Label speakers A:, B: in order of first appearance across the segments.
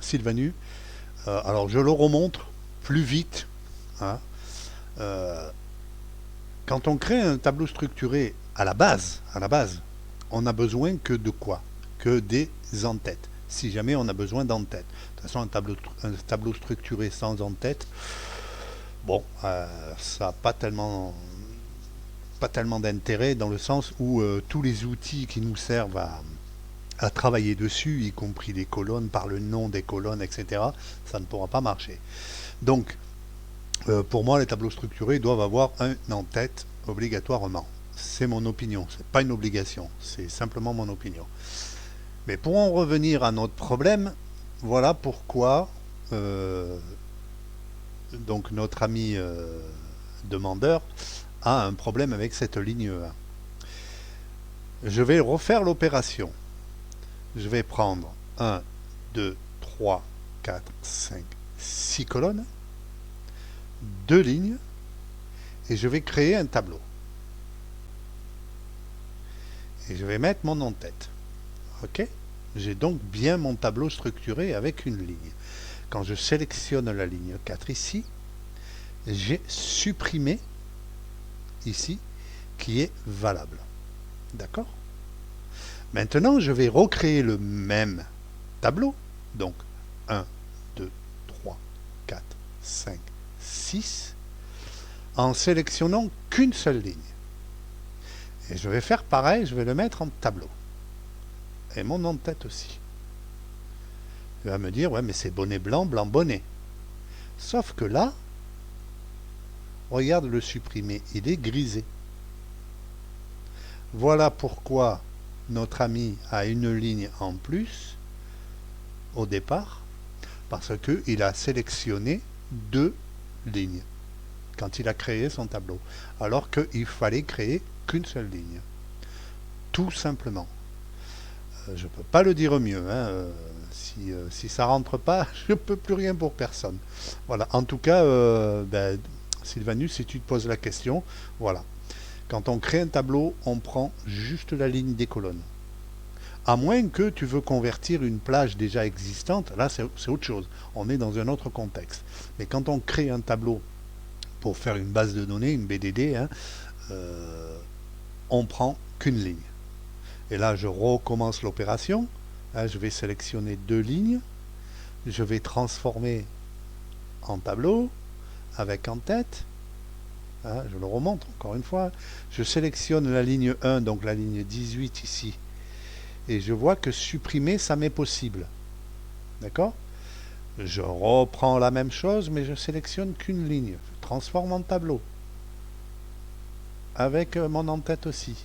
A: Sylvanu. Alors je le remontre plus vite, hein. Euh, Quand on crée un tableau structuré à la base, on a besoin que de quoi? Que des en-têtes. Si jamais on a besoin d'en-têtes. De toute façon, un tableau structuré sans en-tête, bon, ça n'a pas tellement d'intérêt dans le sens où tous les outils qui nous servent à travailler dessus, y compris les colonnes, par le nom des colonnes, etc., ça ne pourra pas marcher. Donc, pour moi, les tableaux structurés doivent avoir un en-tête obligatoirement. C'est mon opinion, c'est pas une obligation, c'est simplement mon opinion. Mais pour en revenir à notre problème, voilà pourquoi donc notre ami demandeur a un problème avec cette ligne 1. Je vais refaire l'opération. Je vais prendre 1, 2, 3, 4, 5, 6 colonnes, 2 lignes, et je vais créer un tableau. Et je vais mettre mon en-tête. OK? J'ai donc bien mon tableau structuré avec une ligne. Quand je sélectionne la ligne 4 ici, j'ai supprimé ici qui est valable. D'accord? Maintenant, je vais recréer le même tableau. Donc 1, 2, 3, 4, 5, 6 en sélectionnant qu'une seule ligne. Et je vais faire pareil, je vais le mettre en tableau. Et mon en-tête aussi. Il va me dire, ouais, mais c'est bonnet blanc, blanc bonnet. Sauf que là, regarde le supprimer, il est grisé. Voilà pourquoi notre ami a une ligne en plus au départ, parce qu'il a sélectionné 2 lignes quand il a créé son tableau, alors qu'il fallait créer qu'une seule ligne. Tout simplement. Je ne peux pas le dire mieux, hein. Si ça rentre pas, je ne peux plus rien pour personne. Voilà. En tout cas, Sylvanus, si tu te poses la question, voilà. Quand on crée un tableau, on prend juste la ligne des colonnes. À moins que tu veux convertir une plage déjà existante, là c'est autre chose. On est dans un autre contexte. Mais quand on crée un tableau pour faire une base de données, une BDD, hein, on prend qu'une ligne. Et là, je recommence l'opération. Là, je vais sélectionner 2 lignes. Je vais transformer en tableau avec en tête. Hein, je le remonte encore une fois. Je sélectionne la ligne 1, donc la ligne 18 ici. Et je vois que supprimer, ça m'est possible. D'accord? Je reprends la même chose, mais je sélectionne qu'une ligne. Je transforme en tableau. Avec mon en-tête aussi.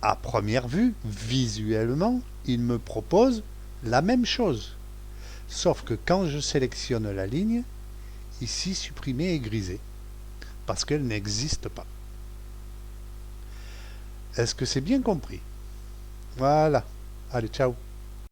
A: À première vue, visuellement, il me propose la même chose. Sauf que quand je sélectionne la ligne, ici, supprimer est grisé. Parce qu'elle n'existe pas. Est-ce que c'est bien compris? Voilà. Allez, ciao.